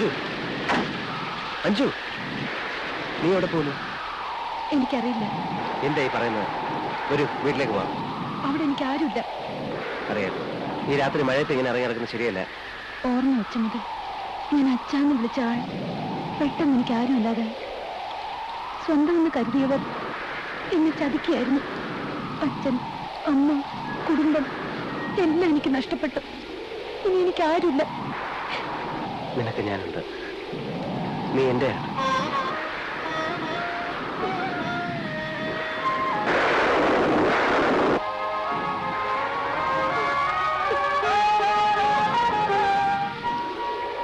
അഞ്ജു, അഞ്ജു, നീ എവിടെ പോകുന്നു? എനിക്കറിയില്ല. എന്തായി പറയുന്നത്? ഒരു വീട്ടിലേക്ക് പോവാം. അവിടെ എനിക്ക് ആരുമില്ല. അറിയാം, ഈ രാത്രി മഴയത്ത് ഇങ്ങനെ ഇറങ്ങി നടക്കുന്നത് ശരിയല്ല. ഓർമ്മ വെച്ച മുതൽ ഞാൻ അച്ഛാന്ന് വിളിച്ച ആൾ പെട്ടെന്ന് എനിക്ക് ആരുമില്ലാതെ സ്വന്തം എന്ന് കരുതിയവർ എന്നെ ചതിക്കുകയായിരുന്നു. അച്ഛൻ, അമ്മ, കുടുംബം എല്ലാം എനിക്ക് നഷ്ടപ്പെട്ടു. ഇനി എനിക്ക് ആരുമില്ല. നിനക്ക് ഞാനുണ്ട്. നീ എന്റെ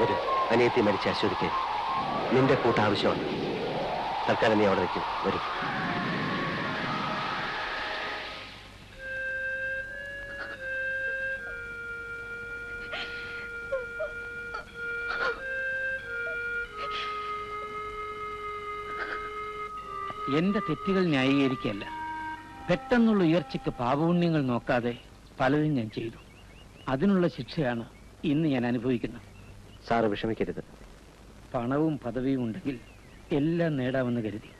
ഒരു അനിയത്തി മരിച്ച അശ്വതിക്ക് നിന്റെ കൂട്ട ആവശ്യമാണ്. തൽക്കാലം നീ അവിടെ നിൽക്കും. വരും. എന്റെ തെറ്റുകൾ ന്യായീകരിക്കല്ല, പെട്ടെന്നുള്ള ഉയർച്ചയ്ക്ക് പാപപുണ്യങ്ങൾ നോക്കാതെ പലതും ഞാൻ ചെയ്തു. അതിനുള്ള ശിക്ഷയാണ് ഇന്ന് ഞാൻ അനുഭവിക്കുന്നത്. സാറ് വിഷമിക്കരുത്. പണവും പദവിയും ഉണ്ടെങ്കിൽ എല്ലാം നേടാമെന്ന് കരുതി.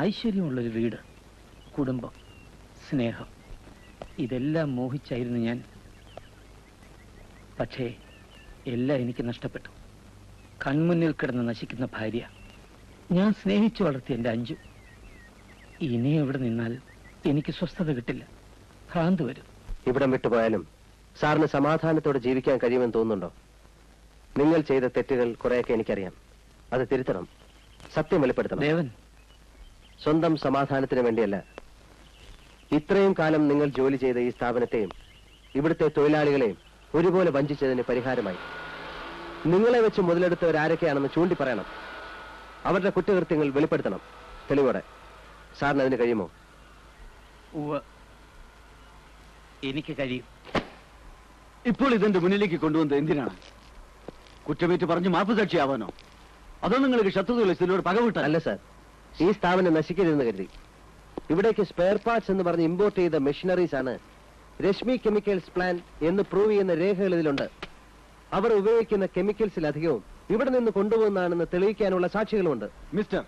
ഐശ്വര്യമുള്ളൊരു വീട്, കുടുംബം, സ്നേഹം, ഇതെല്ലാം മോഹിച്ചായിരുന്നു ഞാൻ. പക്ഷേ എല്ലാം എനിക്ക് നഷ്ടപ്പെട്ടു. കൺമുന്നിൽ കിടന്ന് നശിക്കുന്ന ഭാര്യ, ഞാൻ സ്നേഹിച്ചു വളർത്തിയ എൻ്റെ അഞ്ജു. ഇനി എവിടെ നിന്നാൽ എനിക്ക് സ്വസ്ഥത കിട്ടില്ല, ഭ്രാന്ത് വരും. ഇവിടം വിട്ടുപോയാലും സാറിന് സമാധാനത്തോടെ ജീവിക്കാൻ കഴിയുമെന്ന് തോന്നുന്നുണ്ടോ? നിങ്ങൾ ചെയ്ത തെറ്റുകൾ കുറെയൊക്കെ എനിക്കറിയാം. അത് തിരുത്തണം, സത്യം വെളിപ്പെടുത്തണം. ദേവൻ, സ്വന്തം സമാധാനത്തിന് വേണ്ടിയല്ല, ഇത്രയും കാലം നിങ്ങൾ ജോലി ചെയ്ത ഈ സ്ഥാപനത്തെയും ഇവിടുത്തെ തൊഴിലാളികളെയും ഒരുപോലെ വഞ്ചിച്ചതിന് പരിഹാരമായി നിങ്ങളെ വെച്ച് മുതലെടുത്തവരാരൊക്കെയാണെന്ന് ചൂണ്ടി പറയണം. അവരുടെ കുറ്റകൃത്യങ്ങൾ വെളിപ്പെടുത്തണം തെളിവോടെ. സാറിന് അതിന് കഴിയുമോ? എനിക്ക് കഴിയും. ഇപ്പോൾ ഇതെന്റെ മുന്നിലേക്ക് കൊണ്ടുവന്നത് എന്തിനാണ്? കുറ്റമേറ്റ് പറഞ്ഞ് മാപ്പ് സാക്ഷിയാവാനോ? അതോ നിങ്ങൾക്ക് ശത്രുതയോട് പകവിട്ട? അല്ല സാർ, ഈ സ്ഥാപനം നശിക്കരുതെന്ന് കരുതി ഇവിടേക്ക് സ്പെയർ പാർട്സ് എന്ന് പറഞ്ഞ് ഇമ്പോർട്ട് ചെയ്ത മെഷീനറീസ് ആണ് രശ്മി കെമിക്കൽസ് പ്ലാന്റ് എന്ന് പ്രൂവ് ചെയ്യുന്ന രേഖകൾ ഇതിലുണ്ട്. അവർ ഉപയോഗിക്കുന്ന കെമിക്കൽസിലധികവും ഇവിടെ നിന്ന് കൊണ്ടുപോകുന്നതാണെന്ന് തെളിയിക്കാനുള്ള സാക്ഷികളുമുണ്ട്. മിസ്റ്റർ,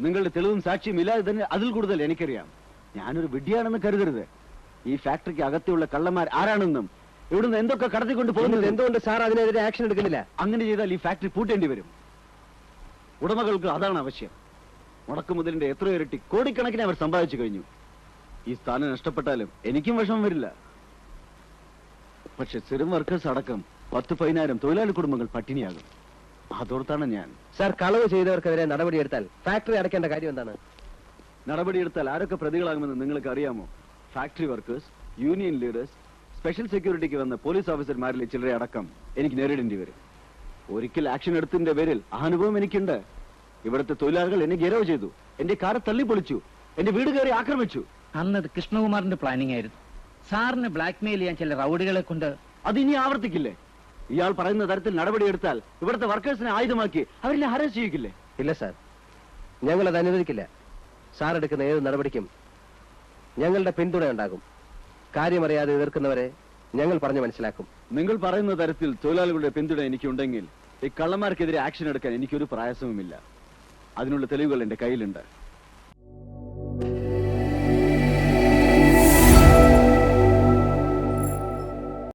നിങ്ങളുടെ തെളിവും സാക്ഷിയും ഇല്ലാതെ തന്നെ അതിൽ കൂടുതൽ എനിക്കറിയാം. ഞാനൊരു വിഡ്ഢിയാണെന്ന് കരുതരുത്. ഈ ഫാക്ടറിക്ക് അകത്തുള്ള കള്ളന്മാർ ആരാണെന്നും ഇവിടുന്ന് എന്തൊക്കെ കടത്തിക്കൊണ്ട് പോകുന്നത് എന്തുകൊണ്ട് സാർ അതിനെതിരെ ആക്ഷൻ എടുക്കുന്നില്ല? അങ്ങനെ ചെയ്താൽ ഈ ഫാക്ടറി പൂട്ടേണ്ടി വരും. ഉടമകൾക്ക് അതാണ് ആവശ്യം. മുടക്കുമുതലിന്റെ എത്രയോ ഇരട്ടി കോടിക്കണക്കിന് അവർ സമ്പാദിച്ചു കഴിഞ്ഞു. ഈ സ്ഥാനം നഷ്ടപ്പെട്ടാലും എനിക്കും വിഷമം വരില്ല. പക്ഷെ സ്ഥിരം വർക്കേഴ്സ് അടക്കം 10-15 തൊഴിലാളി കുടുംബങ്ങൾ പട്ടിണിയാകും. അതോർത്താണ് ഞാൻ. സാർ, കളവ് ചെയ്തവർക്കെതിരെ നടപടിയെടുത്താൽ ഫാക്ടറി അടയ്ക്കേണ്ട കാര്യം എന്താണ്? നടപടിയെടുത്താൽ ആരൊക്കെ പ്രതികളാകുമെന്ന് നിങ്ങൾക്ക് അറിയാമോ? Factory workers, union leaders, special സെക്യൂരിറ്റിക്ക് വന്ന പോലീസ് ഓഫീസർമാരിലെ ചിലരെ അടക്കം എനിക്ക് നേരിടേണ്ടി വരും. ഒരിക്കൽ ആക്ഷൻ എടുത്തതിന്റെ പേരിൽ ആ അനുഭവം എനിക്കുണ്ട്. ഇവിടുത്തെ തൊഴിലാളികൾ എന്നെ ഗെരവ് ചെയ്തു, എന്റെ കാറ് തള്ളിപ്പൊളിച്ചു, എന്റെ വീട് കയറി ആക്രമിച്ചു. അന്നത് കൃഷ്ണകുമാറിന്റെ പ്ലാനിംഗ് ആയിരുന്നു. സാറിന് ബ്ലാക്ക്മെയിൽ ചെയ്യാൻ ചില റൗഡികളെ കൊണ്ട്. അതിനി ആവർത്തിക്കില്ലേ? ഇയാൾ പറയുന്ന തരത്തിൽ നടപടിയെടുത്താൽ ഇവിടുത്തെ വർക്കേഴ്സിനെ ആയുധമാക്കി അവരിനെ ഹരാസ് ചെയ്യിക്കില്ലേ? ഇല്ല സാർ, ഞങ്ങളത് അനുവദിക്കില്ല. സാർ എടുക്കുന്ന ഏത് നടപടിക്കും ഞങ്ങളുടെ പിന്തുണ ഉണ്ടാകും. കാര്യമറിയാതെ എതിർക്കുന്നവരെ ഞങ്ങൾ പറഞ്ഞു മനസ്സിലാക്കും. നിങ്ങൾ പറയുന്ന തരത്തിൽ തൊഴിലാളികളുടെ പിന്തുണ എനിക്കുണ്ടെങ്കിൽ ഈ കള്ളന്മാർക്കെതിരെ ആക്ഷൻ എടുക്കാൻ എനിക്കൊരു പ്രയാസവുമില്ല. അതിനുള്ള തെളിവുകൾ എന്റെ കയ്യിലുണ്ട്.